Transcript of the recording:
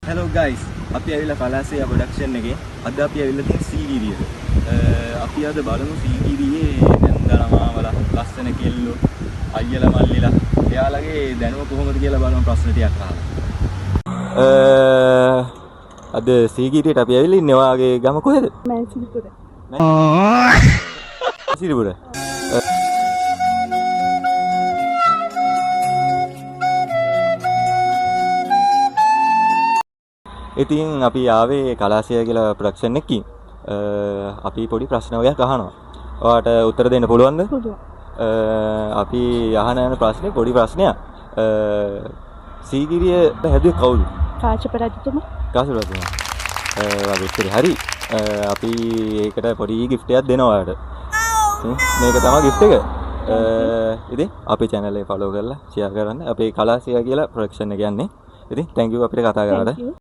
Hello guys, අපි ඇවිල්ලා කලාසියා production එකේ අද අපි ඇවිල්ලා තියෙන සීගිරියට. අපි අද බලමු සීගිරියේ නැන්දනමාවලා ලස්සන කෙල්ලෝ අයියලා මල්ලිලා එයාලගේ දැනුම කොහොමද කියලා බලමු ප්‍රශ්න ටිකක් අහලා. අද සීගිරියට අපි ඇවිල්ලා ඉන්නේ. ඔයාගේ ගම කොහෙද? මෑන්සිරිපුර. සිරිපුර. ඉතින් අපි ආවේ කලාසියා කියලා ප්‍රොඩක්ෂන් එකකින්. අපි පොඩි ප්‍රශ්න වගේක් අහනවා. ඔයාට උත්තර දෙන්න පුළුවන්ද? පුළුවන්. අපි අහන යන ප්‍රශ්නේ පොඩි ප්‍රශ්නයක්. සීගිරිය හැදුවේ කවුද? කාශ්‍යප රජතුමා. කාශ්‍යප රජතුමා. වගේ ඉතින් හරි. අපි ඒකට පොඩි gift එකක් දෙනවා ඔයාලට. මේක තමයි gift එක. ඉතින් අපේ channel එක follow කරලා share කරන්න. අපේ කලාසියා කියලා ප්‍රොඩක්ෂන් එක යන්නේ. ඉතින් thank you අපිට කතා කරාට.